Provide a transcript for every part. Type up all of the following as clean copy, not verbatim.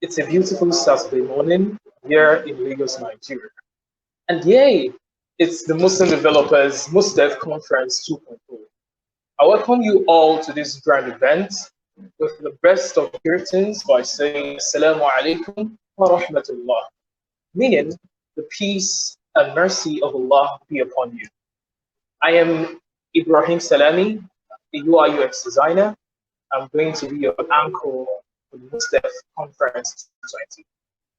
It's a beautiful Saturday morning here in Lagos, Nigeria. And yay, it's the Muslim Developers MusDev Conference 2.0. I welcome you all to this grand event with the best of greetings by saying Assalamu alaikum wa rahmatullah, meaning the peace and mercy of Allah be upon you. I am Ibrahim Salami, a UI UX designer. I'm going to be your anchor for the MusDev Conference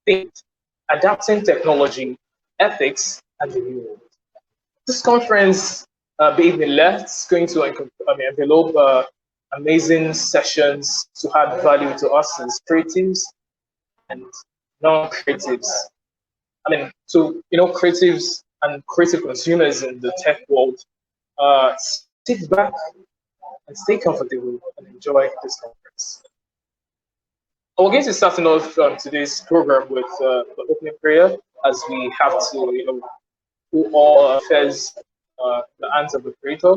2020. Themed Adapting Technology, Ethics, and the New World. This conference, Bismillah, is going to envelope amazing sessions to add value to us as creatives and non-creatives. Creatives and creative consumers in the tech world. Sit back and stay comfortable and enjoy this conference. We're going to start off today's program with the opening prayer, as we have to, put all affairs the hands of the Creator,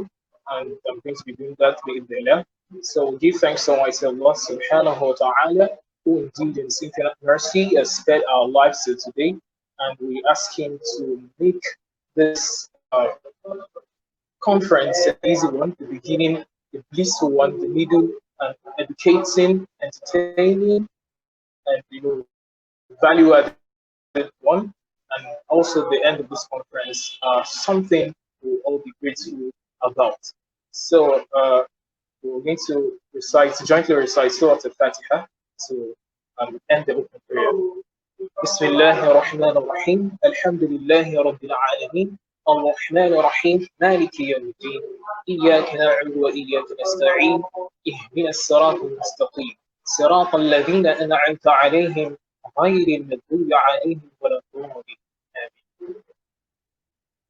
and I'm going to be doing that with the So give thanks to Almighty Allah Subhanahu wa Taala, who indeed in His infinite mercy has spared our lives till today, and we ask Him to make this conference an easy one, the beginning, the blissful one, the middle, and educating, entertaining, and value-added one, and also the end of this conference, something we'll all be grateful about. So we're going to jointly recite Surah Al-Fatiha to end the open prayer. بسم الله الرحمن الرحيم الحمد لله رب العالمين الرحمن الرحيم مالك يوم الدين إياك نعبد وإياك نستعين اهدنا الصراط المستقيم صراط الذين أنعمت عليهم غير المغضوب عليهم ولا الضالين.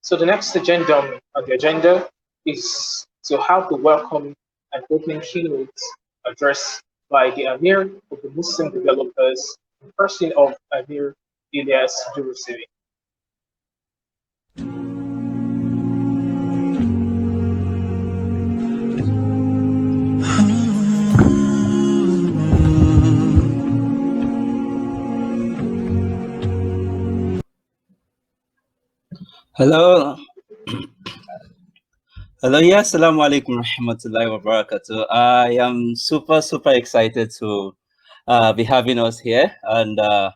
So the next agenda on the agenda is to have the welcome and opening keynote address by the Amir of the Muslim Developers, in person of Amir Ilyas Durusiri. Hello. Hello, yes, assalamu alaikum rahmatullahi wa barakatuh. I am super excited to be having us here, and I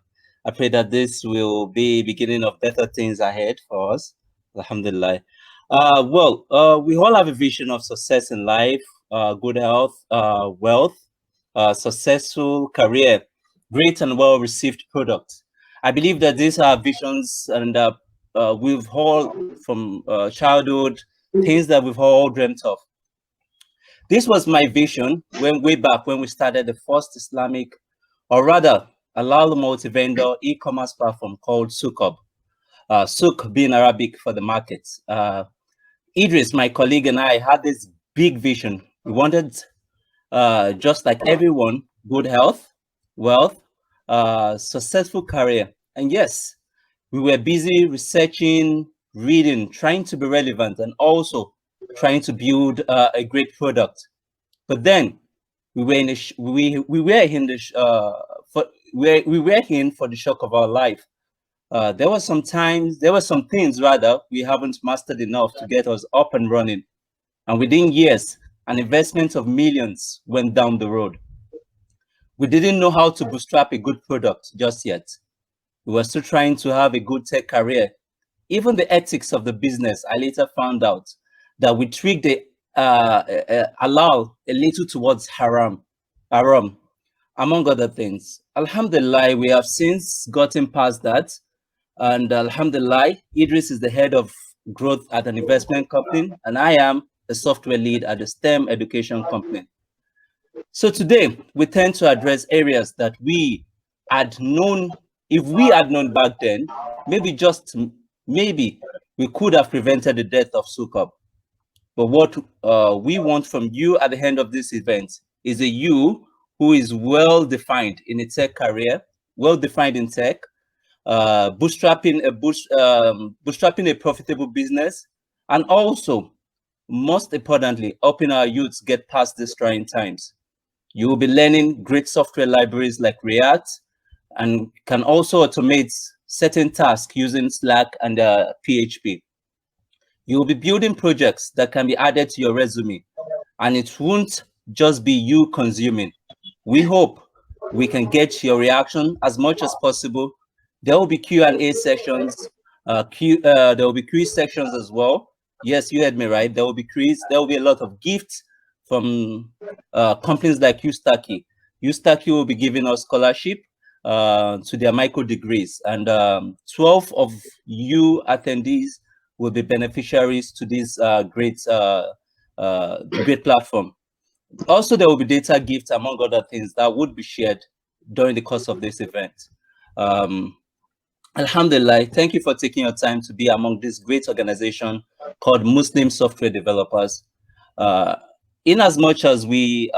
pray that this will be beginning of better things ahead for us. Alhamdulillah. We all have a vision of success in life, good health, wealth, successful career, great and well-received products. I believe that these are visions, and we've all from childhood, things that we've all dreamt of. This was my vision way back when we started the first Islamic, or rather, halal multi-vendor e-commerce platform called Souk. Souk being Arabic for the markets. Idris, my colleague, and I had this big vision. We wanted, just like everyone, good health, wealth, successful career. And yes, we were busy researching, reading, trying to be relevant, and also trying to build a great product. But then we were in for the shock of our life. There were some things rather we haven't mastered enough to get us up and running. And within years, an investment of millions went down the road. We didn't know how to bootstrap a good product just yet. We were still trying to have a good tech career. Even the ethics of the business, I later found out that we tweaked the halal a little towards haram, among other things. Alhamdulillah, we have since gotten past that. And Alhamdulillah, Idris is the head of growth at an investment company, and I am a software lead at a STEM education company. So today, we tend to address areas that we had known. If we had known back then, maybe we could have prevented the death of Souk. But what we want from you at the end of this event is a you who is well-defined in a tech career, well-defined in tech, bootstrapping a profitable business, and also, most importantly, helping our youths get past these trying times. You will be learning great software libraries like React, and can also automate certain tasks using Slack and PHP. You will be building projects that can be added to your resume, and it won't just be you consuming. We hope we can get your reaction as much as possible. There will be Q&A sessions. There will be quiz sections as well. Yes, you heard me right. There will be quiz. There will be a lot of gifts from companies like Ustaki. Ustaki will be giving us scholarship to their micro degrees, and 12 of you attendees will be beneficiaries to this great platform. Also, there will be data gifts, among other things, that would be shared during the course of this event. Alhamdulillah, thank you for taking your time to be among this great organization called Muslim Software Developers. In as much as it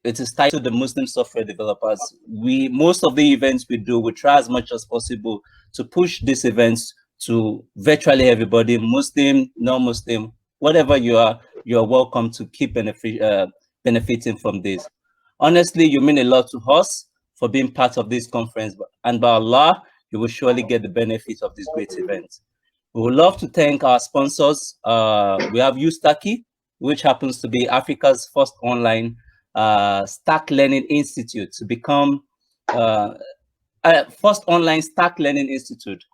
is titled the Muslim Software Developers, most of the events we do, we try as much as possible to push these events to virtually everybody, Muslim, non-Muslim, whatever you are welcome to keep benefiting from this. Honestly, you mean a lot to us for being part of this conference, and by Allah, you will surely get the benefit of this great event. We would love to thank our sponsors. We have Ustaki, which happens to be Africa's first online Stack Learning Institute to become first online Stack Learning Institute,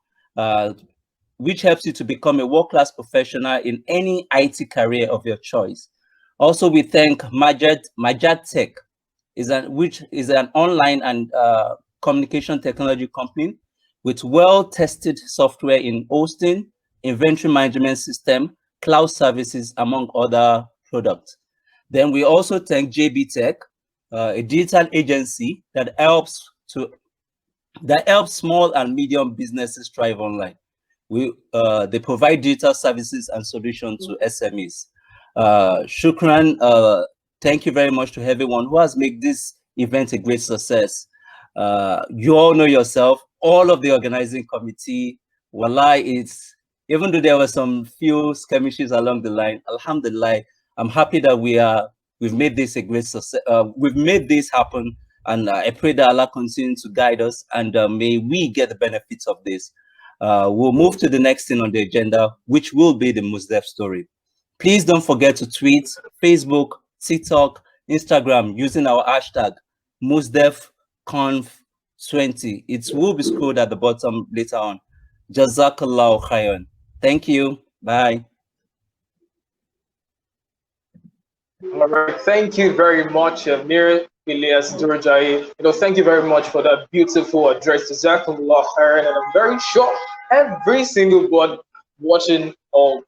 which helps you to become a world-class professional in any IT career of your choice. Also, we thank Majad Tech, which is an online and communication technology company with well-tested software in hosting, inventory management system, cloud services, among other products. Then we also thank JB Tech, a digital agency that helps small and medium businesses thrive online. They provide digital services and solutions to SMEs. Shukran, thank you very much to everyone who has made this event a great success. You all know yourself, all of the organizing committee, wallahi, even though there were some few skirmishes along the line, alhamdulillah, I'm happy that we've made this a great success. We've made this happen, and I pray that Allah continues to guide us, and may we get the benefits of this. We'll move to the next thing on the agenda, which will be the MusDev story. Please don't forget to tweet, Facebook, TikTok, Instagram using our hashtag MusDevConf20. It will be scrolled at the bottom later on. Jazakallahu khairan. Thank you. Bye. All right. Thank you very much, Amir Ilyas Durjai. Thank you very much for that beautiful address. Jazakallah khairan. And I'm very sure every single one watching or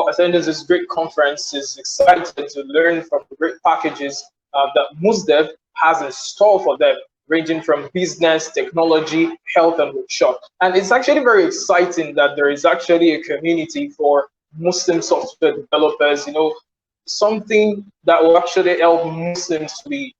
attending this great conference is excited to learn from the great packages that MusDev has in store for them, ranging from business, technology, health, and workshop. And it's actually very exciting that there is actually a community for Muslim software developers, something that will actually help Muslims to be,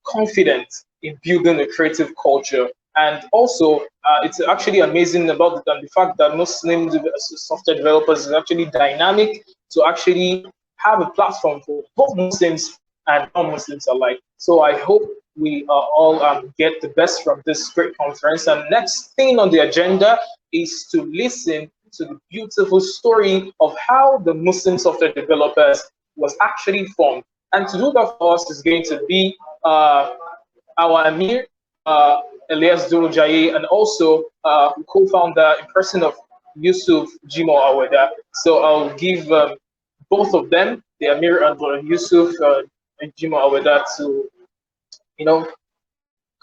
confident in building a creative culture. And also, it's actually amazing about the fact that Muslim software developers is actually dynamic to actually have a platform for both Muslims and non-Muslims alike. So I hope we all get the best from this great conference. And next thing on the agenda is to listen to the beautiful story of how the Muslim software developers was actually formed. And to do that for us is going to be our Amir, Elias Durujai, and also co-founder in person of Yusuf Jimo Aweda. So I'll give both of them, the Amir and Yusuf Jimo Aweda, to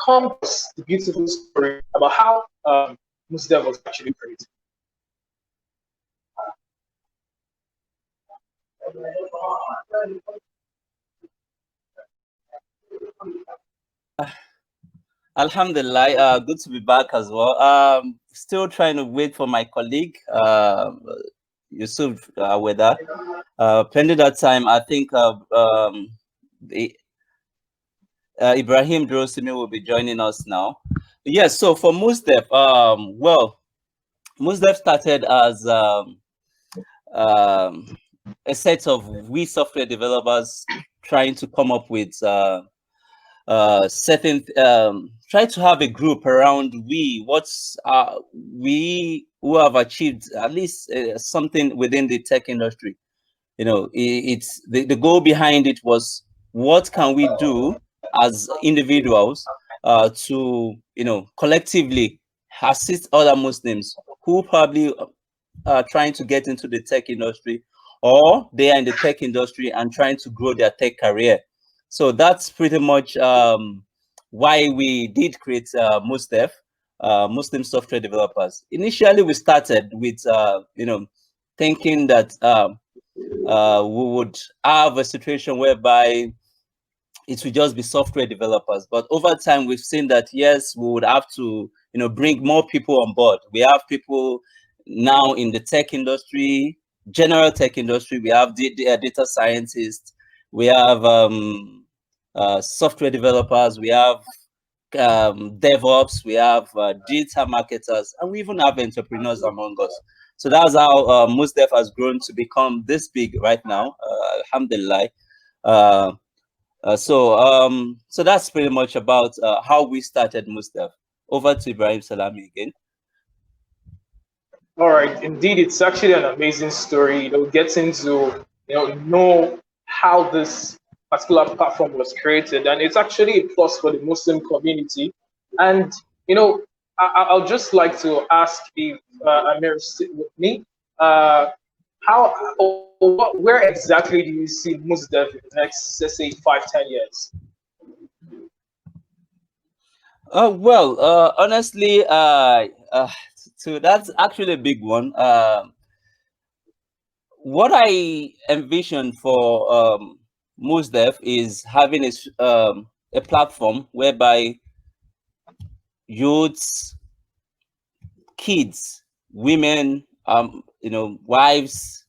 come the beautiful story about how MusDev was actually created. Alhamdulillah, good to be back as well. Still trying to wait for my colleague, Yusuf Aweda. Pending that time, I think Ibrahim Drosimi will be joining us now. Yes, so for MusDev, MusDev started as a set of we software developers trying to come up with certain try to have a group around we who have achieved at least something within the tech industry. It's the goal behind it was, what can we do as individuals to collectively assist other Muslims who probably are trying to get into the tech industry, or they are in the tech industry and trying to grow their tech career. So that's pretty much why we did create MusDev, Muslim Software Developers. Initially, we started with thinking that we would have a situation whereby it would just be software developers. But over time, we've seen that, yes, we would have to bring more people on board. We have people now in the tech industry, general tech industry. We have data scientists. We have software developers. We have DevOps. We have digital marketers, and we even have entrepreneurs among us. So that's how MusDev has grown to become this big right now. Alhamdulillah. So that's pretty much about how we started MusDev. Over to Ibrahim Salami again. All right, indeed, it's actually an amazing story. Getting to know how this particular platform was created, and it's actually a plus for the Muslim community. And I'll just like to ask if Amir is with me. Where exactly do you see MusDev in the next, let's say, 5-10 years? Honestly, so that's actually a big one. What I envision for MusDev is having a platform whereby youths, kids, women, wives,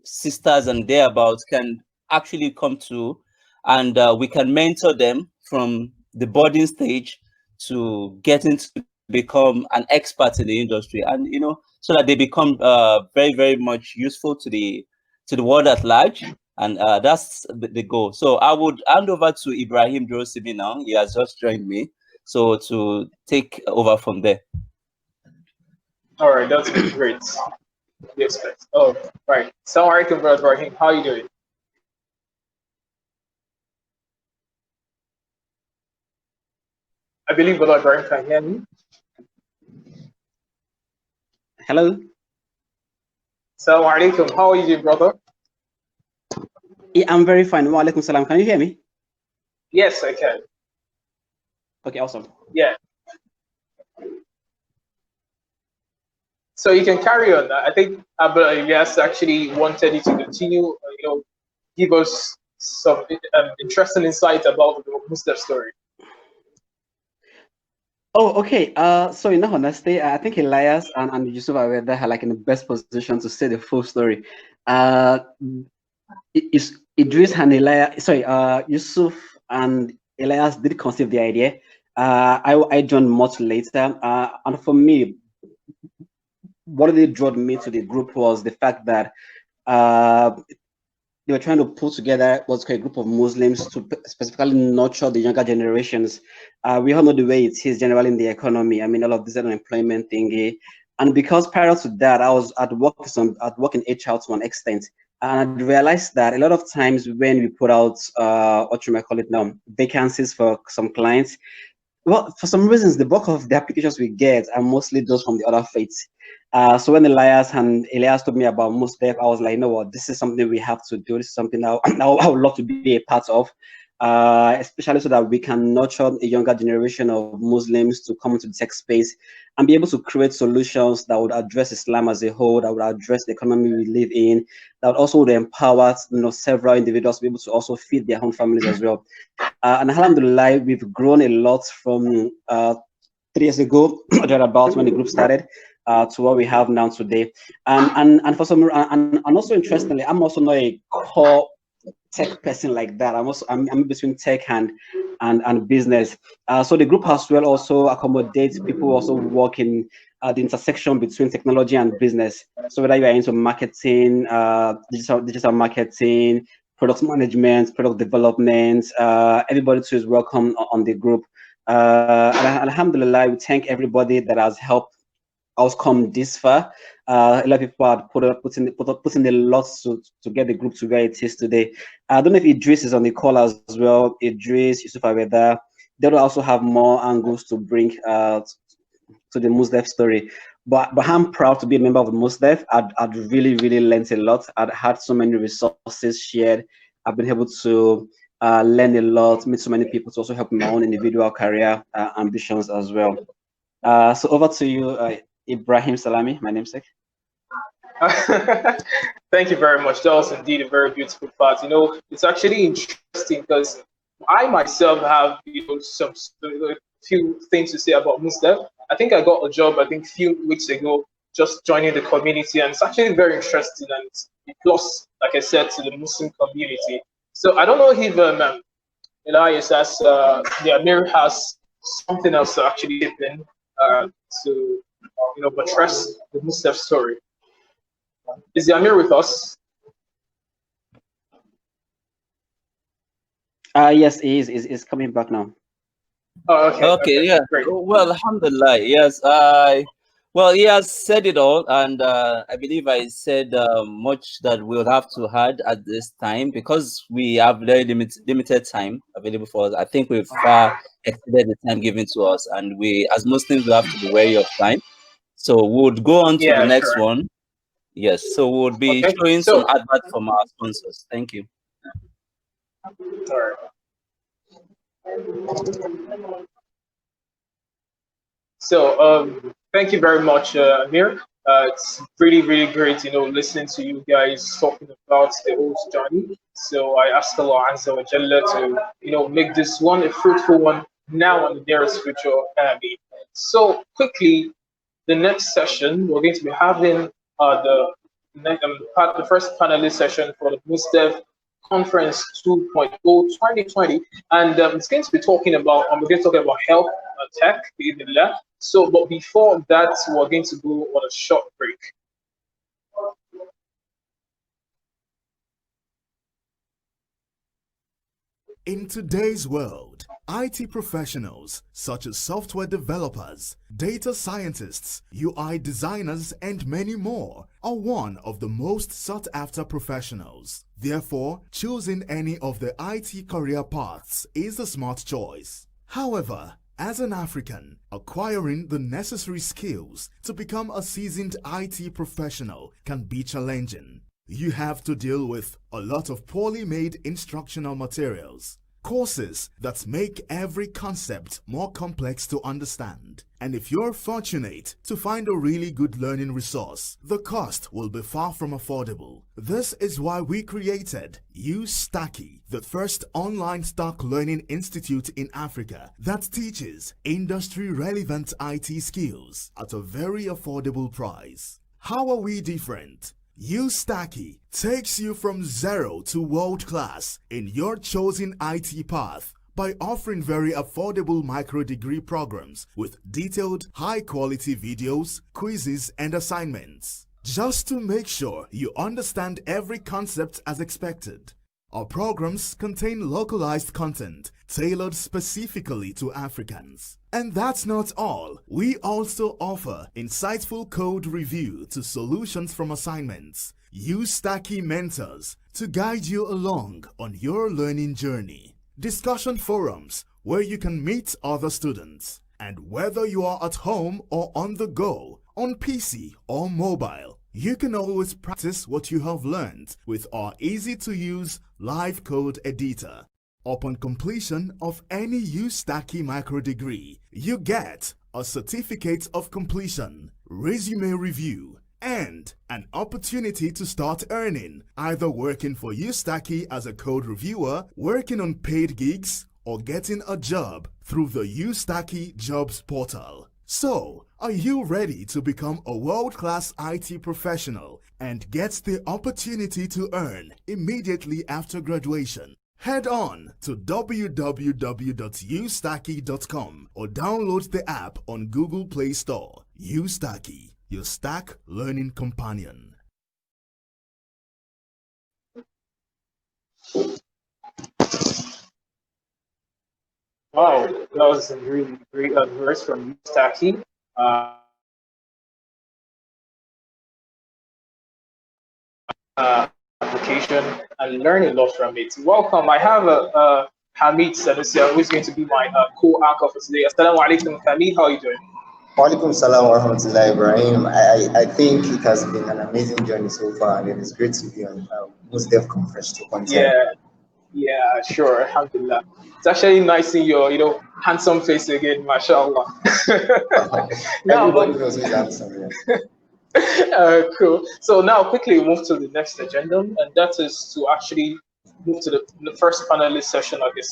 sisters, and thereabouts can actually come to, and we can mentor them from the budding stage to getting to become an expert in the industry, and so that they become very, very much useful to the world at large. And that's the goal. So I would hand over to Ibrahim Drosibi now. He has just joined me, so to take over from there. All right, that's great. Yes, oh, right. Assalamu alaikum, brother Ibrahim. How are you doing? I believe brother Ibrahim can hear me. Hello. Assalamu alaikum. How are you doing, brother? Yeah, I'm very fine. Wa alaikum salam. Can you hear me? Yes, I can. Okay, awesome. Yeah. So you can carry on. I think Elias actually wanted you to continue, give us some interesting insight about the MusDev story. Oh, okay. So in all honesty, I think Elias and Yusuf are there like in the best position to say the full story. Idris and Elias, sorry, Yusuf and Elias did conceive the idea. I joined much later, and for me, what really drew me to the group was the fact that they were trying to put together what's called a group of Muslims to specifically nurture the younger generations. We all know the way it is generally in the economy. I mean, all of this unemployment thingy. And because prior to that, I was at work in HR to an extent. And I realized that a lot of times when we put out, what you might call it now, vacancies for some clients, well, for some reasons, the bulk of the applications we get are mostly those from the other faiths. So when Elias told me about MusDev, I was like, you know what, this is something we have to do. This is something I would love to be a part of, especially so that we can nurture a younger generation of Muslims to come into the tech space and be able to create solutions that would address Islam as a whole, that would address the economy we live in, that also would empower several individuals to be able to also feed their own families as well. And alhamdulillah, we've grown a lot from 3 years ago, thereabouts, when the group started, to what we have now today. And for some, and also interestingly, I'm also not a core tech person like that. I'm between tech and business. So the group as well also accommodates people who also work in the intersection between technology and business. So whether you are into marketing, digital marketing, product management, product development. Everybody too is welcome on the group. And Alhamdulillah, we thank everybody that has helped us come this far. A lot of people have put in a lot to get the group to where it is today. I don't know if Idris is on the call as well. Idris, Yusuf Abeda. They will also have more angles to bring to the MusDev story. But I'm proud to be a member of the MusDev. I'd really learned a lot. I'd had so many resources shared. I've been able to learn a lot, meet so many people to also help my own individual career ambitions as well. So over to you, Ibrahim Salami, my namesake. Thank you very much. That was indeed a very beautiful part. It's actually interesting because I myself have, some few things to say about MusDev. I think I got a job, a few weeks ago, just joining the community, and it's actually very interesting, and it's a plus, like I said, to the Muslim community. So I don't know if Elias the Amir has something else to actually dip in to buttress the MusDev story. Is the Amir with us? Yes, he is. Is coming back now. Oh, okay. Okay, yeah. Great. Well, alhamdulillah, yes. Well, he has said it all, and I believe I said much that we'll have to add at this time because we have very limited time available for us. I think we've far exceeded the time given to us, and we, as Muslims, we have to be wary of time. So we would go on to the next one. Yes, so we'll be showing some adverts from our sponsors. Thank you. All right. So thank you very much, Amir. It's really great, listening to you guys talking about the old journey. So I ask Allah Azza wa Jalla to, make this one a fruitful one now and the nearest future. So quickly, the next session we're going to be having the first panelist session for the MusDev Conference 2.0 2020, and it's going to be talking about we're going to talk about health tech. So, but before that, we're going to go on a short break. In today's world, IT professionals such as software developers, data scientists, UI designers, and many more are one of the most sought-after professionals. Therefore, choosing any of the IT career paths is a smart choice. However, as an African, acquiring the necessary skills to become a seasoned IT professional can be challenging. You have to deal with a lot of poorly made instructional materials, courses that make every concept more complex to understand. And if you're fortunate to find a really good learning resource, the cost will be far from affordable. This is why we created UStacky, the first online stock learning institute in Africa that teaches industry-relevant IT skills at a very affordable price. How are we different? UStacky takes you from zero to world class in your chosen IT path by offering very affordable micro-degree programs with detailed, high-quality videos, quizzes, and assignments. Just to make sure you understand every concept as expected. Our programs contain localized content tailored specifically to Africans. And that's not all. We also offer insightful code review to solutions from assignments. UStacky mentors to guide you along on your learning journey. Discussion forums where you can meet other students. And whether you are at home or on the go, on PC or mobile, you can always practice what you have learned with our easy-to-use live code editor. Upon completion of any UStacky micro degree, you get a certificate of completion, resume review, and an opportunity to start earning, either working for UStacky as a code reviewer, working on paid gigs, or getting a job through the UStacky Jobs portal. So, are you ready to become a world-class IT professional and get the opportunity to earn immediately after graduation? Head on to www.ustacky.com or download the app on Google Play Store. UStacky, your Stack Learning Companion. Wow, that was a really great advice from you, Taki. Application and learn a lot from it. Welcome. I have Hamid Sanusia, who is going to be my co-anchor for today. Assalamu alaikum, Hamid. How are you doing? Walaikum salam wa rahmatullahi Ibrahim. I think it has been an amazing journey so far, and it is great to be on MusDev Conference 2.10. Yeah, sure. Alhamdulillah. It's actually nice seeing your, handsome face again, mashallah. Everybody knows who's handsome. Yes. Cool. So now quickly move to the next agenda, and that is to actually move to the first panelist session of this